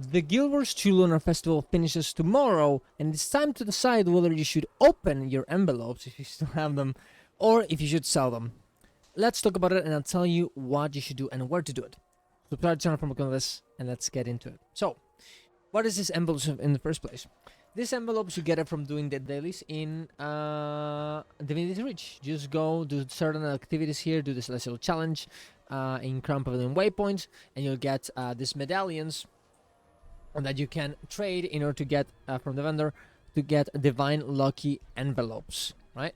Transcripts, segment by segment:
The Guild Wars 2 Lunar Festival finishes tomorrow, and it's time to decide whether you should open your envelopes if you still have them, or if you should sell them. Let's talk about it, and I'll tell you what you should do and where to do it. Subscribe to the channel for more on this, and let's get into it. So, what is this envelope in the first place? This envelope, you get it from doing the dailies in Divinity Reach. Just go do certain activities here, do the Celestial Challenge in Crown Pavilion Waypoint, and you'll get these medallions that you can trade in order to get from the vendor to get Divine Lucky envelopes, right?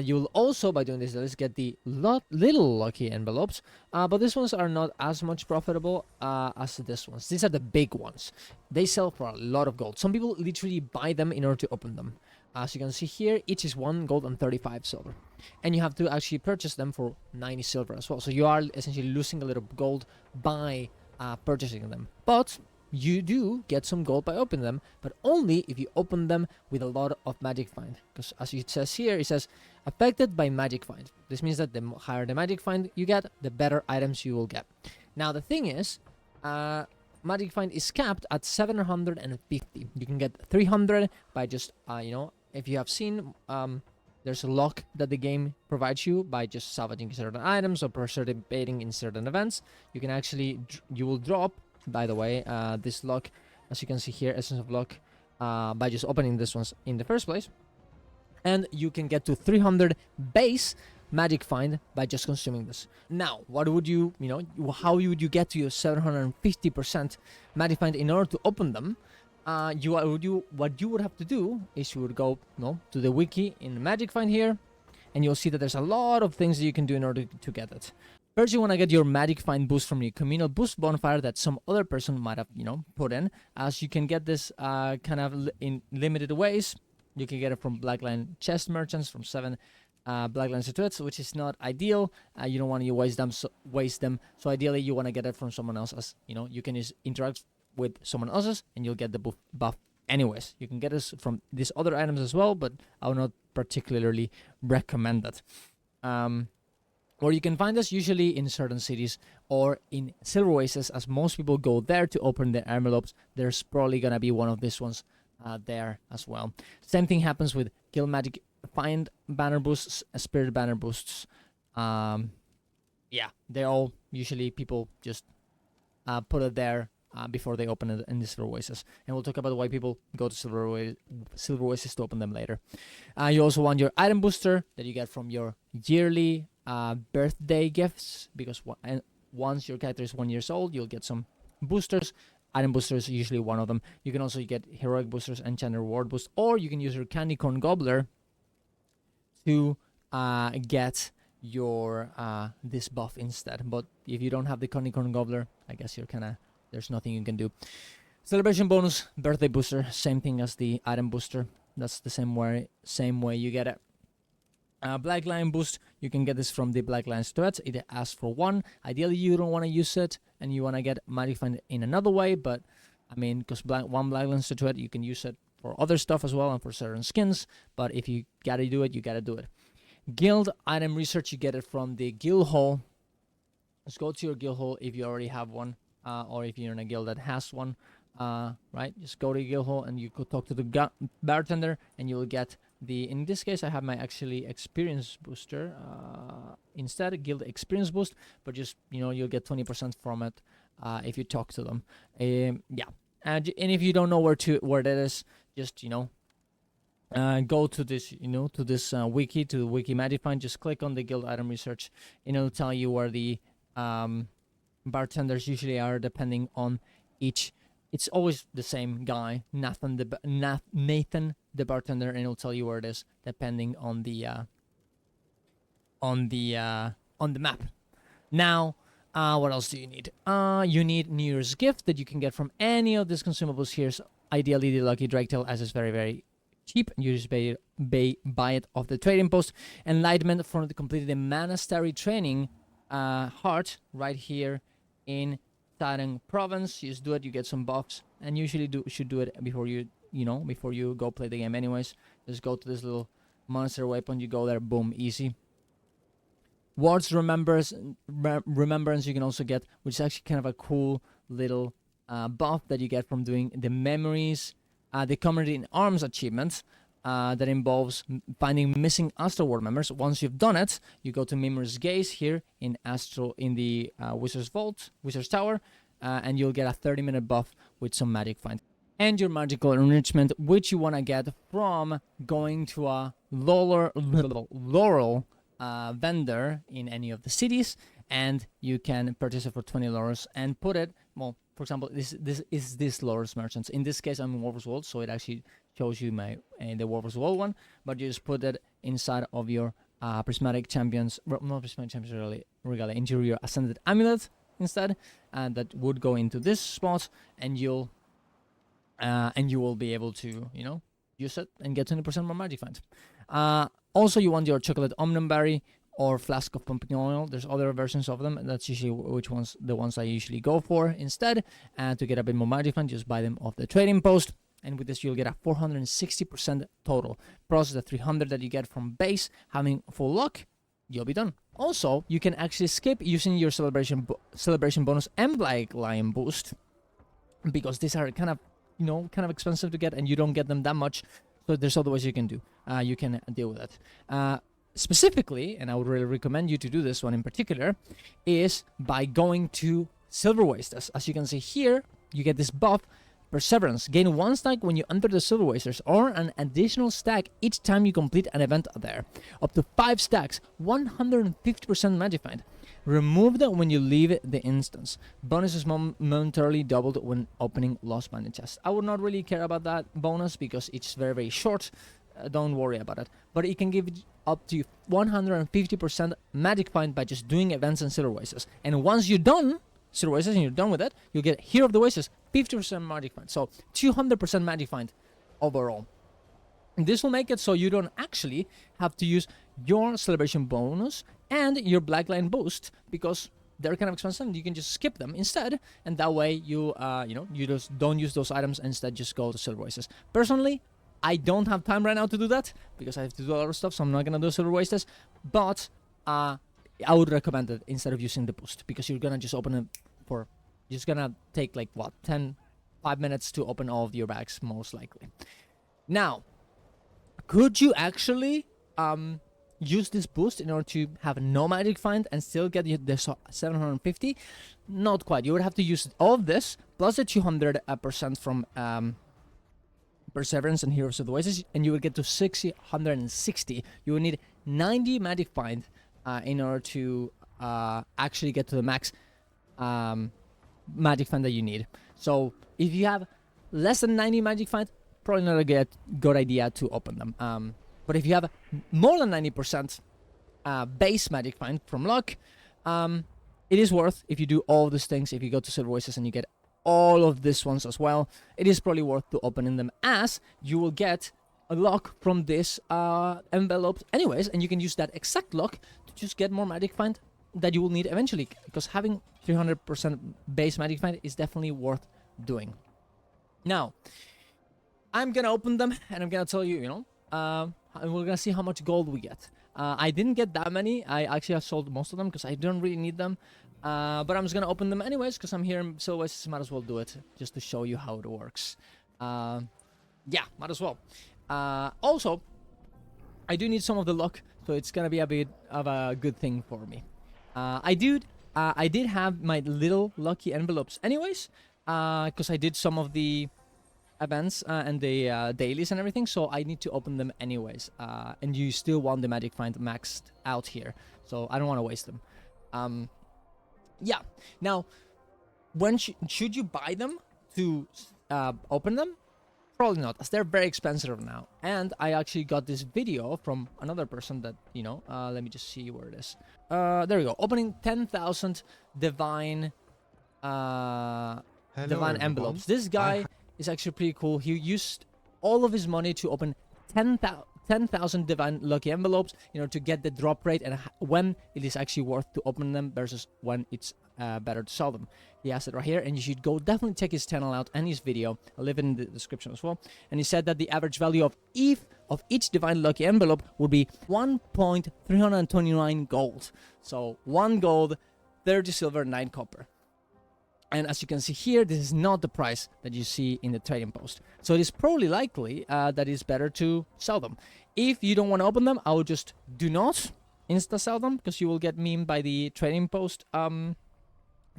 You'll also, by doing this, let's get the little lucky envelopes, but these ones are not as much profitable as this ones. These are the big ones. They sell for a lot of gold. Some people literally buy them in order to open them. As you can see here, each is 1 gold and 35 silver, and you have to actually purchase them for 90 silver as well. So you are essentially losing a little gold by purchasing them, but you do get some gold by opening them, but only if you open them with a lot of magic find. Because as it says here, it says affected by magic find. This means that the higher the magic find you get, the better items you will get. Now the thing is, magic find is capped at 750. You can get 300 by just if you have seen, there's a lock that the game provides you by just salvaging certain items or participating in certain events. You can actually you will drop, by the way, this lock, as you can see here, Essence of Luck, by just opening this ones in the first place, and you can get to 300 base magic find by just consuming this. Now, what would you how would you get to your 750% magic find in order to open them? What you would have to do is you would go to the wiki in magic find here, and you'll see that there's a lot of things that you can do in order to get it. First, you want to get your magic find boost from your communal boost bonfire that some other person might have, put in. As you can get this kind of in limited ways. You can get it from Blackline chest merchants, from 7 Blackline statuettes, which is not ideal. You don't want to waste them. So ideally, you want to get it from someone else. As you can just interact with someone else's, and you'll get the buff anyways. You can get this from these other items as well, but I would not particularly recommend that. Or you can find us usually in certain cities or in Silver Oasis, as most people go there to open their envelopes. There's probably gonna be one of these ones there as well. Same thing happens with Guild Magic Find banner boosts, Spirit banner boosts. Yeah, they're all usually people just put it there before they open it in the Silver Oasis, and we'll talk about why people go to Silver Oasis to open them later. You also want your item booster that you get from your yearly birthday gifts, because once your character is 1 year old, you'll get some boosters. Item boosters are usually one of them. You can also get heroic boosters, enchanted reward boost, or you can use your candy corn gobbler to get your this buff instead. But if you don't have the candy corn gobbler, I guess you're there's nothing you can do. Celebration bonus, birthday booster, same thing as the item booster. That's the same way you get it. Black Line boost, you can get this from the Black Line statuettes. It asks for 1. Ideally, you don't want to use it, and you want to get magic find in another way. But I mean, because one Black Line statuette, you can use it for other stuff as well and for certain skins. But if you gotta do it, you gotta do it. Guild item research, you get it from the guild hall. Let's go to your guild hall if you already have one, or if you're in a guild that has one. Right, just go to guild hall and you could talk to the bartender, and you'll get in this case I have my actually experience booster instead, guild experience boost, but just you'll get 20% from it if you talk to them. Yeah, and if you don't know where that is, just go to this to this wiki, to Wiki Magic Find. Just click on the guild item research, and it'll tell you where the bartenders usually are, depending on each. It's always the same guy, Nathan the bartender, and it'll tell you where it is depending on the map. Now, what else do you need? You need New Year's gift that you can get from any of these consumables here. So ideally, the Lucky Draketail, as it's very, very cheap. You just buy it off the trading post. Enlightenment from the completed monastery training heart right here in Tarang province. You just do it, you get some buffs, and usually should do it before you go play the game anyways. Just go to this little monster weapon, you go there, boom, easy. Ward's remembrance you can also get, which is actually kind of a cool little buff that you get from doing the memories, the Comrade in Arms achievement that involves finding missing Astral World members. Once you've done it, you go to Mimir's Gaze here in the Wizard's Vault, Wizard's Tower, and you'll get a 30-minute buff with some magic find. And your magical enrichment, which you want to get from going to a Laurel vendor in any of the cities, and you can purchase it for 20 laurels and put it, well, for example, this is this laurels merchants. In this case, I'm in Warver's World, so it actually shows you my the Warver's World one, but you just put it inside of your Prismatic Champions, not Prismatic Champions regalia, into your Ascended Amulet instead, and that would go into this spot, and you will be able to, you know, use it and get 20% more magic find. Also, you want your Chocolate Omnium Berry or Flask of Pumpkin Oil. There's other versions of them. That's usually the ones I usually go for instead. And to get a bit more magic find, just buy them off the trading post. And with this, you'll get a 460% total. Plus the 300 that you get from base, having full luck, you'll be done. Also, you can actually skip using your celebration bonus and Black Lion boost, because these are kind of expensive to get, and you don't get them that much. So there's other ways you can do. You can deal with it. Specifically, and I would really recommend you to do this one in particular, is by going to Silver Wasters. As you can see here, you get this buff, Perseverance. Gain 1 stack when you enter the Silver Wasters, or an additional stack each time you complete an event there. Up to 5 stacks, 150% magic find. Remove them when you leave the instance. Bonus is momentarily doubled when opening Lost Bandit chests. I would not really care about that bonus because it's very, very short. Don't worry about it. But it can give up to 150% magic find by just doing events and Silver Wasters. And once you're done Silver Wasters and you're done with it, you'll get Hero of the Wasters, 50% magic find. So 200% magic find overall. And this will make it so you don't actually have to use your celebration bonus and your Black Lion boost, because they're kind of expensive and you can just skip them instead, and that way you just don't use those items and instead just go to Silver Wasters. Personally, I don't have time right now to do that because I have to do a lot of stuff, so I'm not gonna do Silver Wasters, but I would recommend it instead of using the boost, because you're gonna just open it for, you're just gonna take like what, 5 minutes to open all of your bags most likely. Now, could you actually use this boost in order to have no magic find and still get the 750? Not quite. You would have to use all of this plus the 200% from Perseverance and Heroes of the Oasis, and you would get to 660. You would need 90 magic find in order to actually get to the max magic find that you need. So if you have less than 90 magic find, probably not a good idea to open them. But if you have more than 90% base magic find from luck, it is worth, if you do all these things, if you go to Silver Oasis and you get all of these ones as well, it is probably worth to opening them, as you will get a luck from this envelope anyways, and you can use that exact luck to just get more magic find that you will need eventually, because having 300% base magic find is definitely worth doing. Now, I'm gonna open them and I'm gonna tell you, and we're gonna see how much gold we get. I didn't get that many. I actually have sold most of them because I don't really need them. But I'm just gonna open them anyways because I'm here, so I might as well do it just to show you how it works. Yeah, might as well. Also, I do need some of the luck, so it's gonna be a bit of a good thing for me. I did have my little lucky envelopes anyways, because I did some of the events and the dailies and everything, so I need to open them anyways. And you still want the magic find maxed out here, so I don't want to waste them. Yeah. Now, when should you buy them to open them? Probably not, as they're very expensive now. And I actually got this video from another person that, let me just see where it is. There we go. Opening 10,000 divine divine envelopes. This guy is actually pretty cool. He used all of his money to open 10,000 divine lucky envelopes, to get the drop rate and when it is actually worth to open them versus when it's better to sell them. He has it right here, and you should go definitely check his channel out and his video. I'll leave it in the description as well. And he said that the average value of each divine lucky envelope would be 1.329 gold. So 1 gold, 30 silver, 9 copper. And as you can see here, this is not the price that you see in the trading post. So it is probably likely that it's better to sell them. If you don't want to open them, I would just do not insta sell them, because you will get memed by the trading post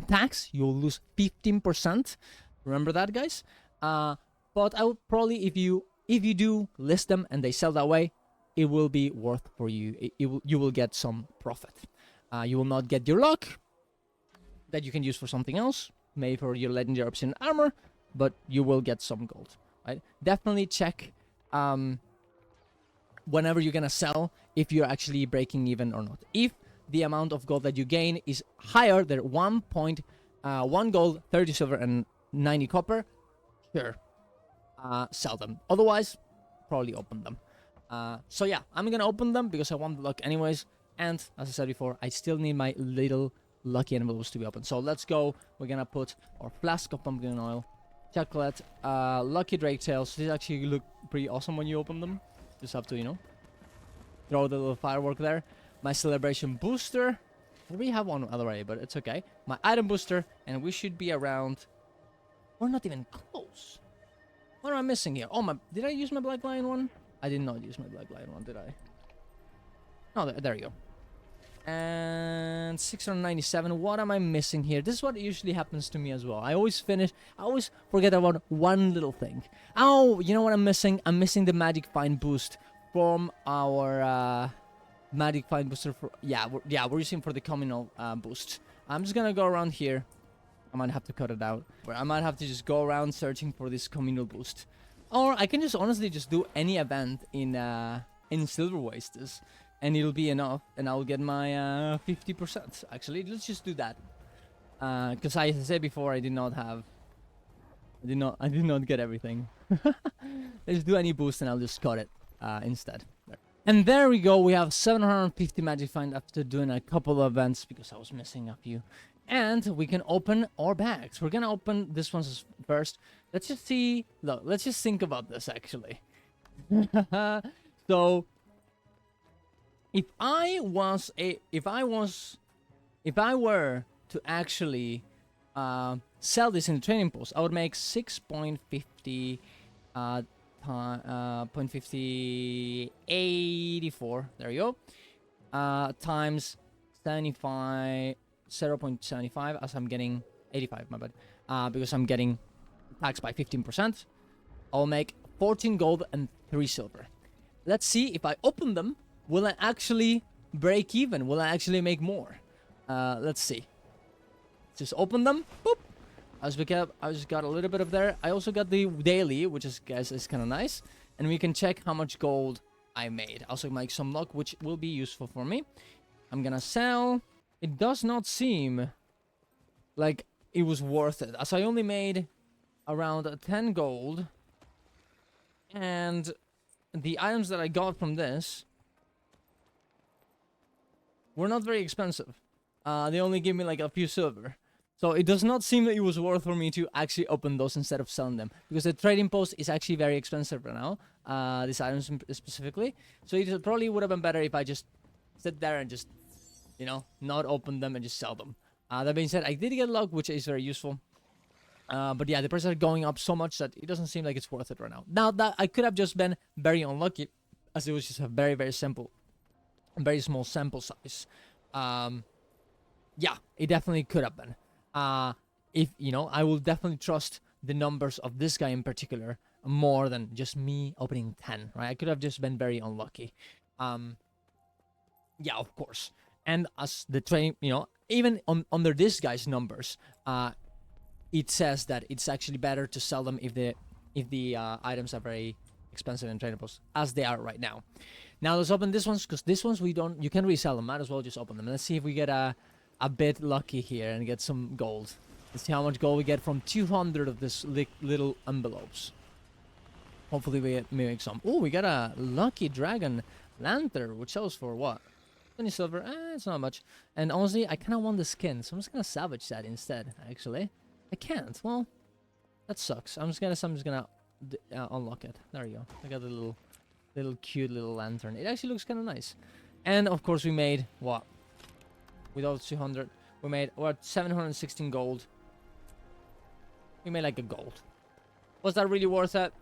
tax. You'll lose 15%. Remember that, guys. But I would probably, if you do list them and they sell that way, it will be worth for you. You will get some profit. You will not get your luck that you can use for something else, maybe for your legendary obsidian armor, but you will get some gold, right? Definitely check whenever you're gonna sell if you're actually breaking even or not. If the amount of gold that you gain is higher than 1 gold, 30 silver, and 90 copper, sure, sell them. Otherwise, probably open them. So yeah, I'm gonna open them because I want the luck anyways. And as I said before, I still need my little lucky envelopes to be open. So let's go. We're gonna put our flask of pumpkin oil, chocolate, lucky drake tails. These actually look pretty awesome when you open them. Just have to, you know, throw the little firework there. My celebration booster. We have one already, but it's okay. My item booster, and we should be around. We're not even close. What am I missing here? Oh, did I use my Black Lion one? I did not use my Black Lion one, did I? Oh, there you go. And 697. What am I missing here? This is what usually happens to me as well. I always forget about one little thing. Oh, you know what I'm missing? I'm missing the Magic Find boost from our Magic Find booster. We're using for the communal boost. I'm just gonna go around here. I might have to cut it out. But I might have to just go around searching for this communal boost. Or I can just honestly just do any event in Silver Wastes, and it'll be enough, and I'll get my 50%. Actually, let's just do that. Because I said before, I did not get everything. Let's do any boost, and I'll just cut it instead. There. And there we go. We have 750 Magic Find after doing a couple of events because I was missing a few. And we can open our bags. We're gonna open this one first. Let's just see. Look, let's just think about this actually. So, if I were to actually sell this in the trading post, I would make 6.50 0.5084. There you go. Times 75. 0.75 as I'm getting 85, my bad, because I'm getting taxed by 15%. I'll make 14 gold and 3 silver. Let's see if I open them, will I actually break even? Will I actually make more? Let's see. Just open them. Boop. I just got a little bit of there. I also got the daily, which is, guys, is kind of nice, and we can check how much gold I made. Also make some luck, which will be useful for me. I'm gonna sell. It does not seem like it was worth it, as I only made around 10 gold, and the items that I got from this were not very expensive. They only gave me like a few silver. So it does not seem that it was worth for me to actually open those instead of selling them, because the trading post is actually very expensive right now, these items specifically. So it probably would have been better if I just sit there and just, you know, not open them and just sell them. That being said, I did get luck, which is very useful. But yeah, the prices are going up so much that it doesn't seem like it's worth it right now. Now, that I could have just been very unlucky, as it was just a very, very simple, very small sample size. Yeah, it definitely could have been. If, you know, I will definitely trust the numbers of this guy in particular more than just me opening 10, right? I could have just been very unlucky. Yeah, of course. And as the train, you know, even under this guy's numbers, it says that it's actually better to sell them if the items are very expensive and tradeables, as they are right now. Now let's open this ones, because this ones you can resell them. Might as well just open them. Let's see if we get a bit lucky here and get some gold. Let's see how much gold we get from 200 of this little envelopes. Hopefully we make some. Oh, we got a lucky dragon lantern, which sells for what? 20 silver. It's not much. And honestly, I kind of want the skin, so I'm just gonna salvage that instead. Actually, I can't. Well, that sucks. I'm just gonna unlock it. There you go. I got the little cute little lantern. It actually looks kind of nice. And of course, we made what? With all 200, we made what? 716 gold. We made like a gold. Was that really worth it?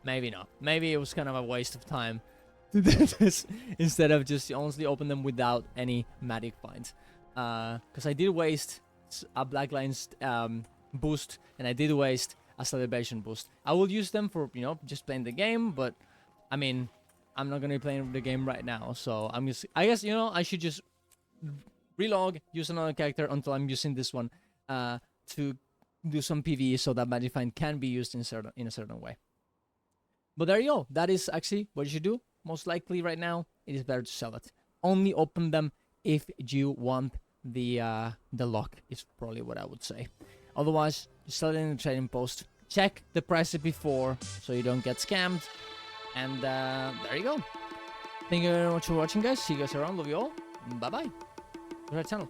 Maybe not. Maybe it was kind of a waste of time to do this instead of just honestly open them without any magic finds. Because I did waste a Black Lines boost, and I did waste a Celebration boost. I will use them for, you know, just playing the game, but I mean, I'm not gonna be playing the game right now, so I guess, you know, I should just relog, use another character until I'm using this one to do some PvE so that Magic Find can be used in a certain way. But there you go. That is actually what you should do. Most likely right now, it is better to sell it. Only open them if you want the lock, is probably what I would say. Otherwise, just sell it in the trading post. Check the prices before so you don't get scammed. And there you go. Thank you very much for watching, guys. See you guys around. Love you all. Bye-bye. To our channel.